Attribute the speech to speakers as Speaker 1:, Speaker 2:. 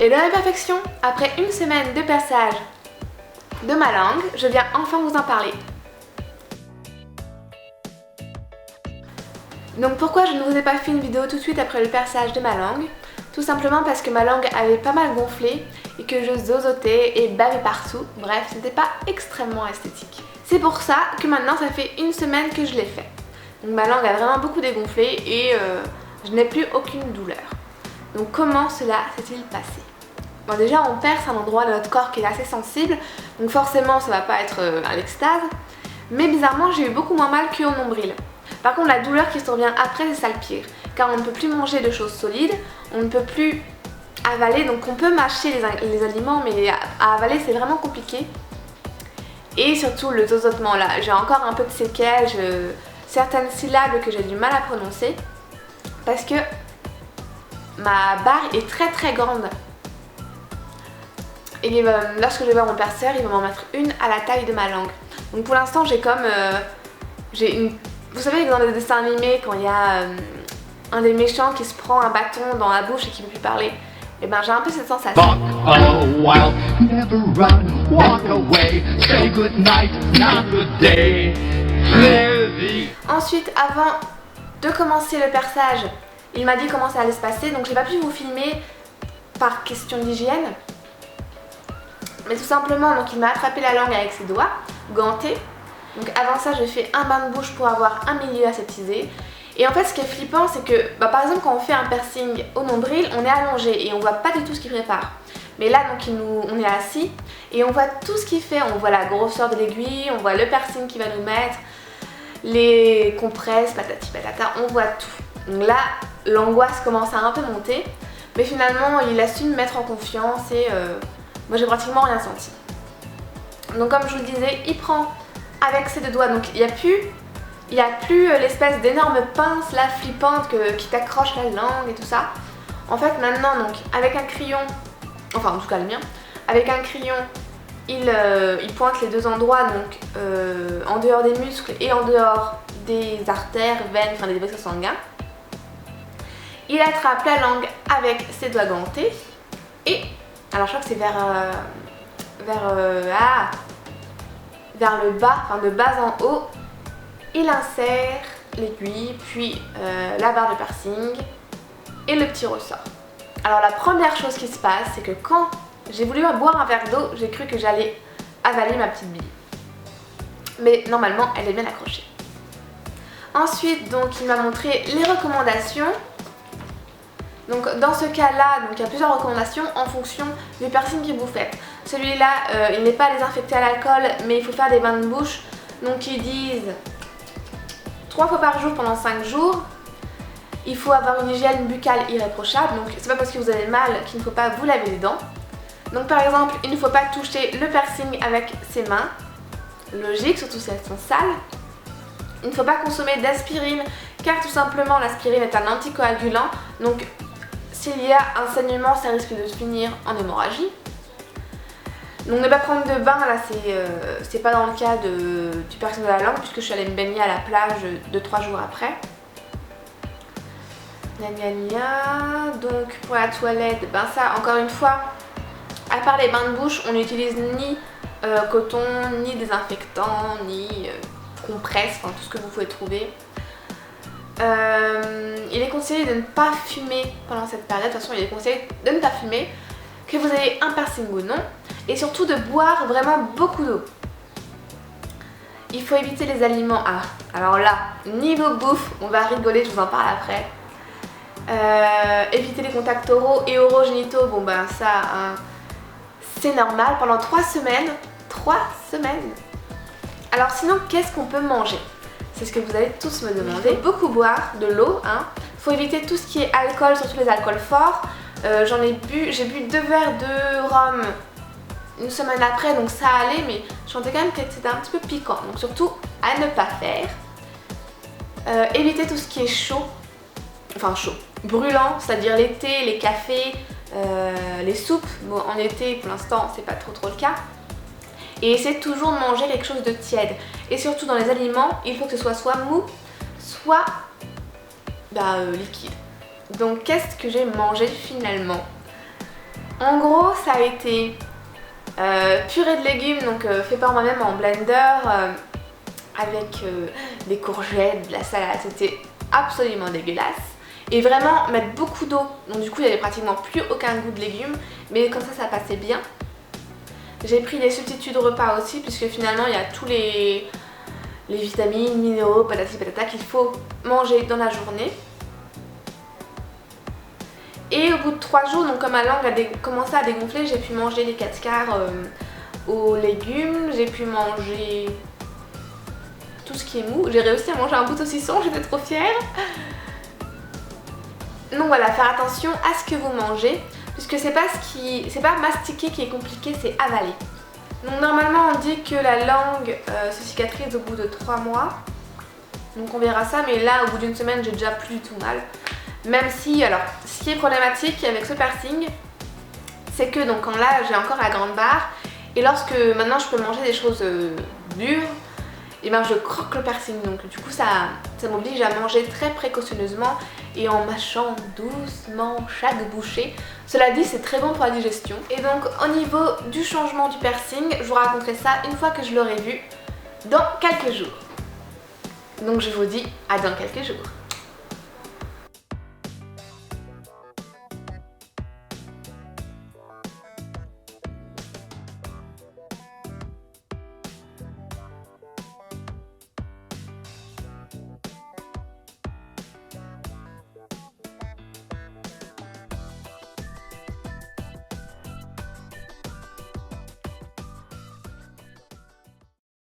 Speaker 1: Et dans l'imperfection, après une semaine de perçage de ma langue, je viens enfin vous en parler. Donc pourquoi je ne vous ai pas fait une vidéo tout de suite après le perçage de ma langue? Tout simplement parce que ma langue avait pas mal gonflé et que je zozotais et bavais partout. Bref, c'était pas extrêmement esthétique. C'est pour ça que maintenant ça fait une semaine que je l'ai fait. Donc ma langue a vraiment beaucoup dégonflé et je n'ai plus aucune douleur. Donc comment cela s'est-il passé? Bon, déjà on perce un endroit de notre corps qui est assez sensible, donc forcément ça va pas être à l'extase. Mais bizarrement j'ai eu beaucoup moins mal qu'au nombril. Par contre la douleur qui se revient après c'est ça le pire, car on ne peut plus manger de choses solides, on ne peut plus avaler, donc on peut mâcher les aliments mais à avaler c'est vraiment compliqué. Et surtout le zozotement là, j'ai encore un peu de séquelles, certaines syllabes que j'ai du mal à prononcer parce que ma barre est très très grande. Et lorsque je vais voir mon perceur, il va m'en mettre une à la taille de ma langue. Donc pour l'instant j'ai comme vous savez dans les dessins animés quand il y a un des méchants qui se prend un bâton dans la bouche et qui ne peut plus parler, et ben j'ai un peu cette sensation. Ensuite, avant de commencer le perçage, il m'a dit comment ça allait se passer, donc j'ai pas pu vous filmer par question d'hygiène. Mais tout simplement, donc il m'a attrapé la langue avec ses doigts, ganté. Donc avant ça, j'ai fait un bain de bouche pour avoir un milieu aseptisé. Et en fait, ce qui est flippant, c'est que par exemple, quand on fait un piercing au nombril, on est allongé et on voit pas du tout ce qu'il prépare. Mais là, donc on est assis et on voit tout ce qu'il fait. On voit la grosseur de l'aiguille, on voit le piercing qu'il va nous mettre, les compresses, patati patata, on voit tout. Donc là, l'angoisse commence à un peu monter. Mais finalement, il a su me mettre en confiance et moi j'ai pratiquement rien senti. Donc comme je vous le disais, il prend avec ses deux doigts, donc il n'y a plus l'espèce d'énorme pince là flippante qui t'accroche la langue et tout ça. En fait maintenant, donc avec un crayon, enfin en tout cas le mien, avec un crayon, il pointe les deux endroits, donc en dehors des muscles et en dehors des artères, veines, enfin des vaisseaux sanguins. Il attrape la langue avec ses doigts gantés et, alors je crois que c'est vers le bas, enfin de bas en haut, il insère l'aiguille, puis la barre de piercing et le petit ressort. Alors la première chose qui se passe, c'est que quand j'ai voulu boire un verre d'eau, j'ai cru que j'allais avaler ma petite bille. Mais normalement, elle est bien accrochée. Ensuite, donc, il m'a montré les recommandations. Donc dans ce cas-là, il y a plusieurs recommandations en fonction du piercing que vous faites. Celui-là, il n'est pas désinfecté à l'alcool, mais il faut faire des bains de bouche. Donc ils disent 3 fois par jour pendant 5 jours. Il faut avoir une hygiène buccale irréprochable, donc c'est pas parce que vous avez mal qu'il ne faut pas vous laver les dents. Donc par exemple, il ne faut pas toucher le piercing avec ses mains. Logique, surtout si elles sont sales. Il ne faut pas consommer d'aspirine, car tout simplement l'aspirine est un anticoagulant. Donc s'il y a un saignement, ça risque de se finir en hémorragie. Donc ne pas prendre de bain, là c'est pas dans le cas du piercing de la langue, puisque je suis allée me baigner à la plage 2-3 jours après. Gna gna gna. Donc pour la toilette, ben ça encore une fois, à part les bains de bouche, on n'utilise ni coton, ni désinfectant, ni compresse, enfin tout ce que vous pouvez trouver. Il est conseillé de ne pas fumer pendant cette période. De toute façon, il est conseillé de ne pas fumer, que vous ayez un piercing ou non, et surtout de boire vraiment beaucoup d'eau. Il faut éviter les aliments. Ah, alors là, niveau bouffe, on va rigoler, je vous en parle après. Éviter les contacts oraux et orogénitaux, bon ben ça, hein, c'est normal pendant 3 semaines. 3 semaines. Alors sinon, qu'est-ce qu'on peut manger? C'est ce que vous allez tous me demander. Il faut beaucoup boire de l'eau, hein. Faut éviter tout ce qui est alcool, surtout les alcools forts. J'ai bu 2 verres de rhum une semaine après, donc ça allait, mais je sentais quand même que c'était un petit peu piquant. Donc surtout à ne pas faire. Éviter tout ce qui est chaud, enfin chaud, brûlant, c'est-à-dire les thés, les cafés, les soupes. Bon, en été, pour l'instant, c'est pas trop le cas. Et essayez toujours de manger quelque chose de tiède. Et surtout dans les aliments, il faut que ce soit mou, soit liquide. Donc qu'est-ce que j'ai mangé finalement? En gros, ça a été purée de légumes, donc fait par moi-même en blender, avec des courgettes, de la salade. C'était absolument dégueulasse. Et vraiment mettre beaucoup d'eau, donc du coup il n'y avait pratiquement plus aucun goût de légumes, mais comme ça passait bien. J'ai pris des substituts de repas aussi, puisque finalement il y a tous les vitamines, minéraux, patati patata qu'il faut manger dans la journée. Et au bout de 3 jours, donc comme ma langue a commencé à dégonfler, j'ai pu manger les 4 quarts aux légumes, j'ai pu manger tout ce qui est mou. J'ai réussi à manger un bout de saucisson, j'étais trop fière. Donc voilà, faire attention à ce que vous mangez, puisque c'est pas mastiquer qui est compliqué, c'est avaler. Donc normalement on dit que la langue se cicatrise au bout de 3 mois. Donc on verra ça, mais là au bout d'une semaine j'ai déjà plus du tout mal. Même si, alors, ce qui est problématique avec ce piercing, c'est que donc là j'ai encore la grande barre, et lorsque maintenant je peux manger des choses dures, et ben je croque le piercing, donc du coup ça m'oblige à manger très précautionneusement et en mâchant doucement chaque bouchée. Cela dit, c'est très bon pour la digestion. Et donc au niveau du changement du piercing, je vous raconterai ça une fois que je l'aurai vu dans quelques jours. Donc je vous dis à dans quelques jours.